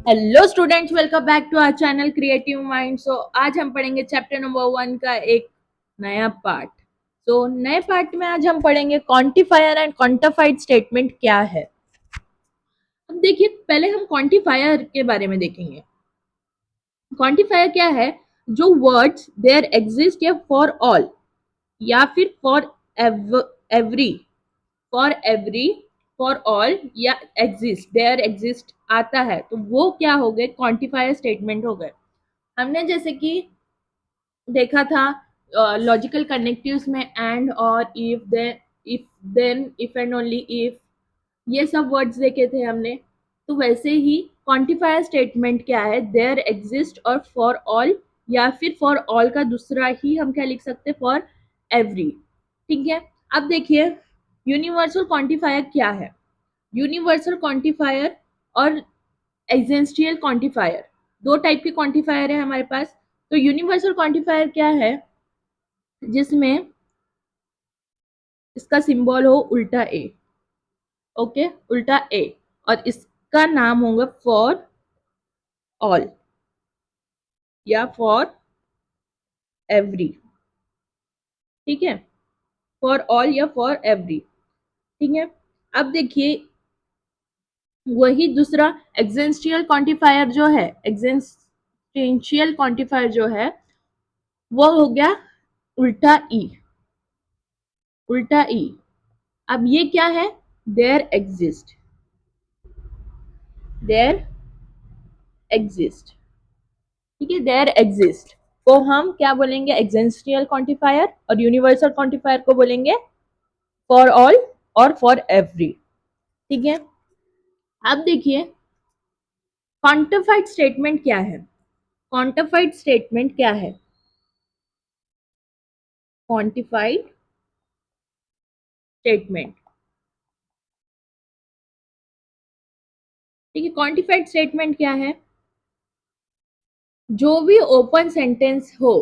Hello students, welcome back to our channel creative mind. So आज हम पढ़ेंगे chapter number 1 का एक नया पार्ट। नए पार्ट में आज हम पढ़ेंगे क्वांटिफायर एंड क्वांटिफाइड स्टेटमेंट क्या है। अब देखिए, पहले हम क्वांटिफायर के बारे में देखेंगे। क्वांटिफायर क्या है? जो वर्ड्स देयर एग्जिस्ट या फॉर ऑल या फिर for every, for every, for all या एग्जिस्ट, देयर एग्जिस्ट आता है तो वो क्या हो गए? क्वांटिफायर स्टेटमेंट हो गए। हमने जैसे कि देखा था लॉजिकल कनेक्टिव्स में एंड और if then if and only if, ये सब वर्ड्स देखे थे हमने। तो वैसे ही क्वांटिफायर स्टेटमेंट क्या है? देयर एग्जिस्ट और फॉर ऑल, या फिर फॉर ऑल का दूसरा ही हम क्या लिख सकते हैं? For every. ठीक है। अब देखिए, यूनिवर्सल क्वांटिफायर क्या है? यूनिवर्सल क्वांटिफायर और एग्जिस्टियल क्वांटिफायर, दो टाइप के क्वांटिफायर है हमारे पास। तो यूनिवर्सल क्वांटिफायर क्या है? जिसमें इसका सिंबल हो उल्टा ए। ओके, उल्टा ए, और इसका नाम होगा फॉर ऑल या फॉर एवरी। ठीक है, फॉर ऑल या फॉर एवरी। ठीक है। अब देखिए, वही दूसरा एग्जिस्टियल क्वांटिफायर जो है, एग्जिस्टेंशियल क्वांटिफायर जो है, वो हो गया उल्टा ई। उल्टा ई। अब ये क्या है? There exist, there exist. ठीक है, देयर एग्जिस्ट को हम क्या बोलेंगे? एग्जिस्टियल क्वांटिफायर, और यूनिवर्सल क्वांटिफायर को बोलेंगे फॉर ऑल और फॉर एवरी। ठीक है। अब देखिए, क्वांटिफाइड स्टेटमेंट क्या है? क्वांटिफाइड स्टेटमेंट क्या है? Quantified statement. ठीक है, क्वांटिफाइड स्टेटमेंट क्या है? जो भी ओपन सेंटेंस हो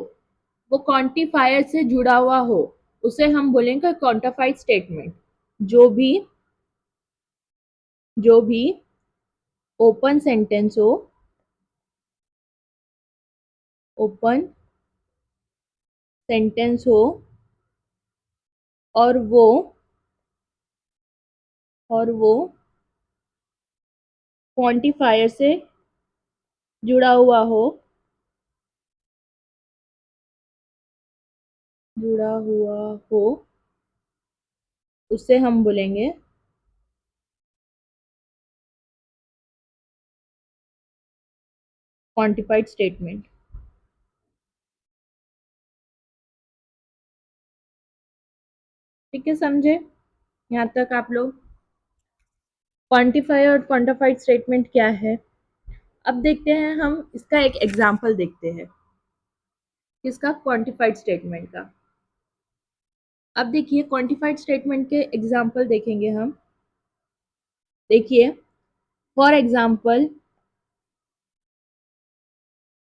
वो क्वांटिफायर से जुड़ा हुआ हो, उसे हम बोलेंगे क्वांटिफाइड स्टेटमेंट। जो भी ओपन सेंटेंस हो, ओपन सेंटेंस हो, और वो क्वांटिफायर से जुड़ा हुआ हो, जुड़ा हुआ हो, उसे हम बोलेंगे क्वांटिफाइड स्टेटमेंट। ठीक है, समझे यहाँ तक आप लोग? क्वांटिफायर और क्वांटिफाइड स्टेटमेंट क्या है? अब देखते हैं, हम इसका एक एग्जाम्पल देखते हैं। किसका? क्वांटिफाइड स्टेटमेंट का। अब देखिए, क्वांटिफाइड स्टेटमेंट के एग्जाम्पल देखेंगे हम। देखिए, for example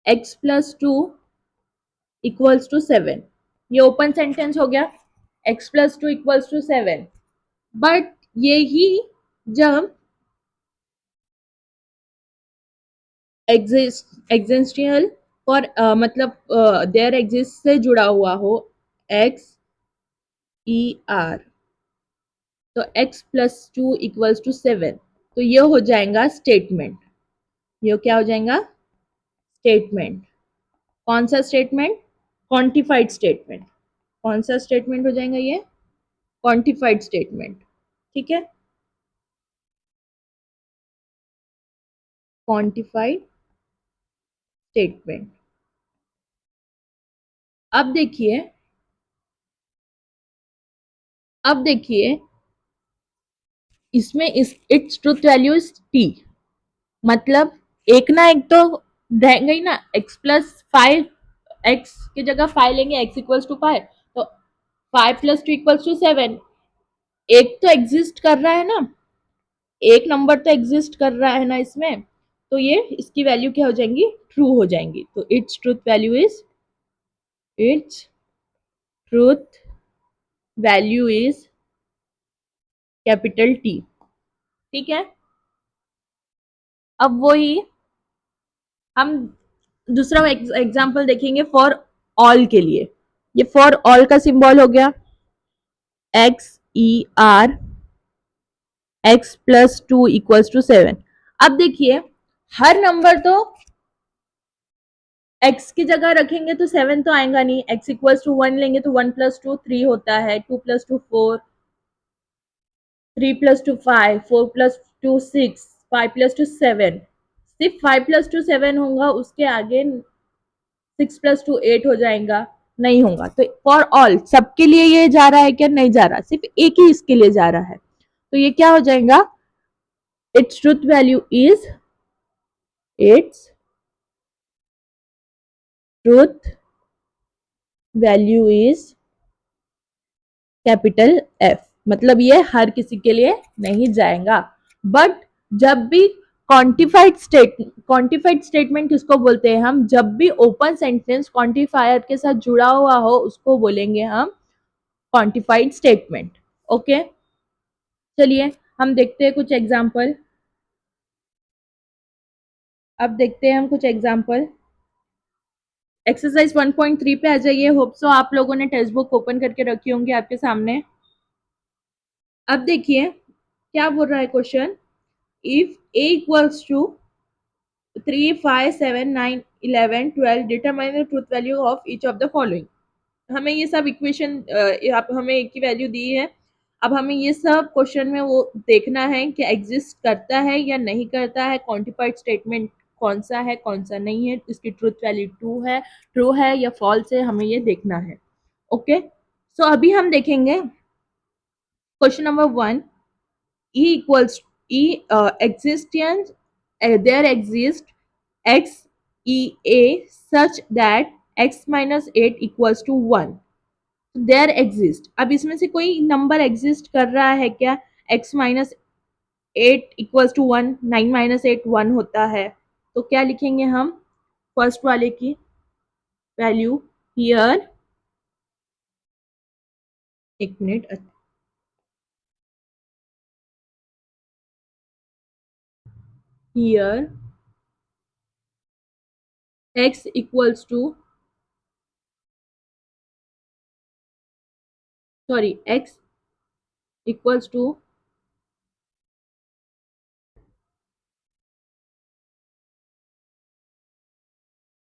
x+2 equals to 7। ये ओपन सेंटेंस हो गया, x+2 इक्वल्स टू 7। बट यही जब एग्जिस्टियल फॉर मतलब देयर एग्जिस्ट से जुड़ा हुआ हो, एक्स ई आर, तो x+2 इक्वल्स टू 7, तो ये हो जाएगा स्टेटमेंट। ये क्या हो जाएगा? स्टेटमेंट। कौन सा स्टेटमेंट? Quantified statement. कौन सा स्टेटमेंट हो जाएगा? ये क्वांटिफाइड स्टेटमेंट। ठीक है, क्वांटिफाइड स्टेटमेंट। अब देखिए, अब देखिए, इसमें its truth value is T. मतलब एक ना एक तो रहेगा ही ना। x+5, x की जगह 5 लेंगे, x इक्वल्स टू 5, तो 5+2 इक्वल्स टू 7। एक तो एग्जिस्ट कर रहा है ना, एक नंबर तो एग्जिस्ट कर रहा है ना इसमें, तो ये इसकी वैल्यू क्या हो जाएंगी? ट्रू हो जाएंगी। तो its truth value is, its truth value is capital T. ठीक है। अब वही हम दूसरा एग्जाम्पल देखेंगे फॉर ऑल के लिए। ये फॉर ऑल का सिंबल हो गया XER X+2 = 7। अब देखिए हर नंबर तो x की जगह रखेंगे तो 7 तो आएगा नहीं, x=1 लेंगे तो 1+2 3 होता है, 2+2 4, 3+2 5, 4+2 6, 5+2 7। सिर्फ 5+2 7 होगा, उसके आगे 6+2 8 हो जाएगा, नहीं होगा। तो फॉर ऑल सबके लिए ये जा रहा है क्या? नहीं जा रहा, सिर्फ एक ही इसके लिए जा रहा है। तो ये क्या हो जाएगा? Its truth value is its truth value is capital F। मतलब ये हर किसी के लिए नहीं जाएगा। बट जब भी क्वांटिफाइड स्टेटमेंट किसको बोलते हैं हम? जब भी ओपन सेंटेंस क्वांटिफायर के साथ जुड़ा हुआ हो उसको बोलेंगे हम क्वांटिफाइड स्टेटमेंट। ओके, चलिए हम देखते हैं कुछ एग्जाम्पल। अब देखते हैं हम कुछ एग्जाम्पल। एक्सरसाइज 1.3 पे आ जाइए। होप सो आप लोगों ने टेक्स्ट बुक ओपन करके रखी होंगी आपके सामने। अब देखिए क्या बोल रहा है question. If a equals to 3 5 7 9 11 12 determine the truth value of each of the following. हमें ये सब इक्वेशन हमें एक की वैल्यू दी है। अब हमें ये सब क्वेश्चन में वो देखना है कि एग्जिस्ट करता है या नहीं करता है, क्वांटिफाइड स्टेटमेंट कौन सा है कौन सा नहीं है, इसकी ट्रूथ वैल्यू ट्रू है या फॉल्स है, हमें ये देखना है। ओके, सो अभी हम देखेंगे question number 1। E equals existence there exists x e a such that x minus 8 equals to 1। There exist, अब इसमें से कोई नंबर एग्जिस्ट कर रहा है क्या? x minus 8 equals to 1, 9 minus 8 1 होता है। तो क्या लिखेंगे हम फर्स्ट वाले की वैल्यू? हियर, एक मिनट, here x equals to, sorry, x equals to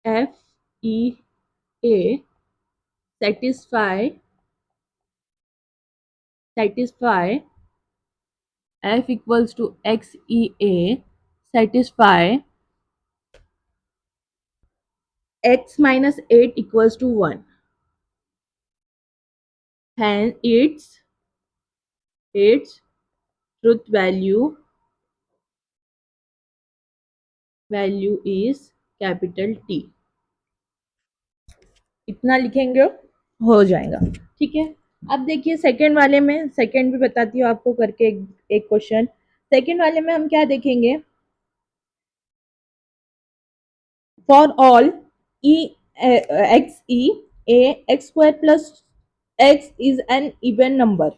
f e a satisfy f equals to x e a satisfy x minus 8 equals to 1, hence its truth value is capital T। इतना लिखेंगे हो जाएगा, ठीक है। अब देखिए सेकंड वाले में, सेकंड भी बताती हूँ आपको करके एक क्वेश्चन। सेकंड वाले में हम क्या देखेंगे? For all e x e a x square plus x is an even number।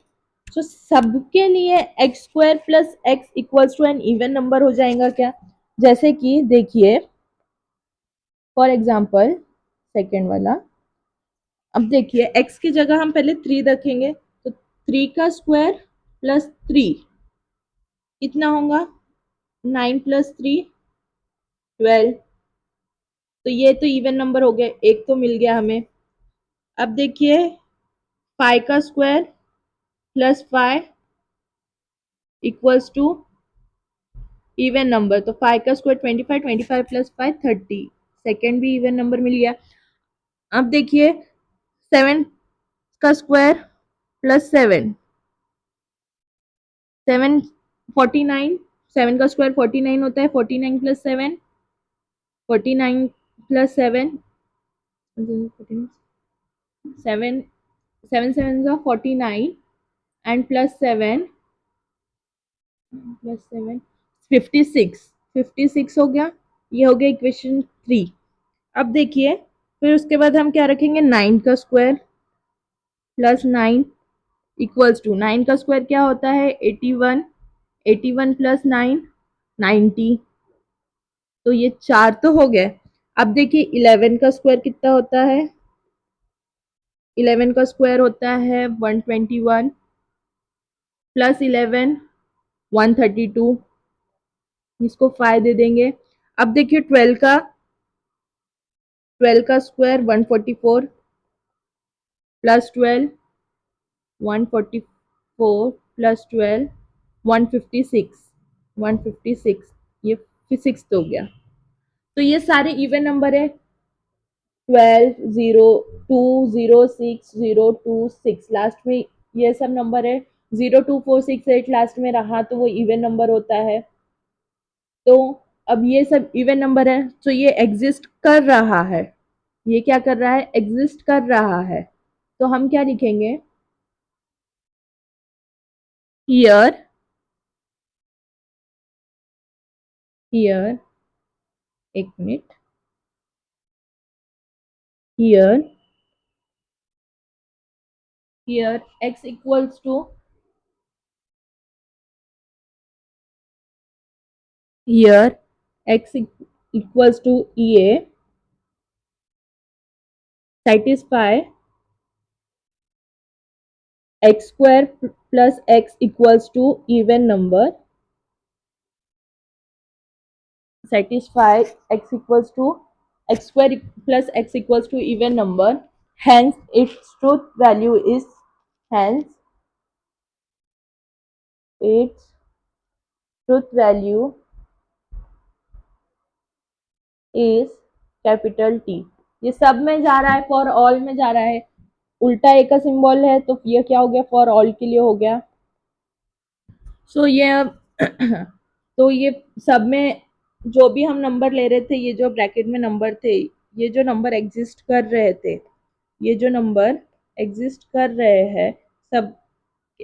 तो सबके लिए x square plus x equals to an even number हो जाएगा क्या? जैसे कि देखिए फॉर एग्जाम्पल सेकेंड वाला। अब देखिए x की जगह हम पहले 3 रखेंगे, तो 3 का स्क्वायर प्लस 3 कितना होगा? 9 प्लस 3 12। तो ये तो इवन नंबर हो गया, एक तो मिल गया हमें। अब देखिए 5 का square plus 5 equals to even number, तो 5 का स्क्वायर 25, 25 प्लस 5 30। सेकेंड भी इवन नंबर मिल गया। अब देखिए 7 का स्क्वायर प्लस 7, 7 49, 7 का स्क्वायर 49 होता है, 49 प्लस 7, 49 प्लस 7, 7 7 7 का 49 एंड प्लस 7 56, 56 हो गया। ये हो गया इक्वेशन 3। अब देखिए फिर उसके बाद हम क्या रखेंगे? 9 का स्क्वायर प्लस 9 इक्वल्स टू, 9 का स्क्वायर क्या होता है? 81, 81 प्लस 9 90। तो ये 4 तो हो गए। अब देखिए 11 का स्क्वायर कितना होता है, 11 का स्क्वायर होता है 121 प्लस 11 132, इसको 5 दे देंगे। अब देखिए 12 का स्क्वायर 144 प्लस 12 144 प्लस 12 156 156, ये फिजिक्स हो गया। तो ये सारे इवन नंबर है, 12 0 2 0 6 0 2 6, लास्ट में ये सब नंबर है। 0 2 4 6 8 लास्ट में रहा तो वो इवन नंबर होता है। तो अब ये सब इवन नंबर है, तो ये एग्जिस्ट कर रहा है, ये क्या कर रहा है, एग्जिस्ट कर रहा है। तो हम क्या लिखेंगे, हियर हियर एक मिनट, here here x equals to, here x equals to EA, satisfy x square plus x equals to even number, satisfy x equals to x square plus x equals to even number, hence its truth value is, hence its truth value is capital T. ये सब में जा रहा है, for all में जा रहा है, उल्टा ए का सिंबल है तो ये क्या हो गया, फॉर ऑल के लिए हो गया। सो ये अब तो ये सब में जो भी हम नंबर ले रहे थे, ये जो ब्रैकेट में नंबर थे, ये जो नंबर एग्जिस्ट कर रहे थे, ये जो नंबर एग्जिस्ट कर रहे हैं सब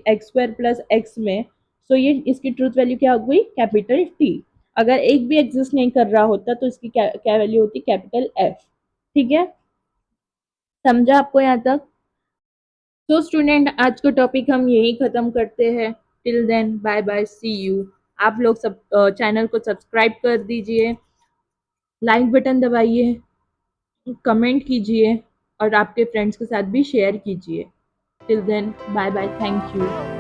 एक्स स्क्वायर प्लस एक्स में, सो ये इसकी ट्रूथ वैल्यू क्या हो गई, कैपिटल टी। अगर एक भी एग्जिस्ट नहीं कर रहा होता तो इसकी क्या वैल्यू होती, कैपिटल एफ। ठीक है, समझा आपको यहाँ तक? तो स्टूडेंट आज का टॉपिक हम यही खत्म करते हैं। Till then bye bye, see you. आप लोग सब चैनल को सब्सक्राइब कर दीजिए, लाइक बटन दबाइए, कमेंट कीजिए और आपके फ्रेंड्स के साथ भी शेयर कीजिए। Till then bye bye, thank you.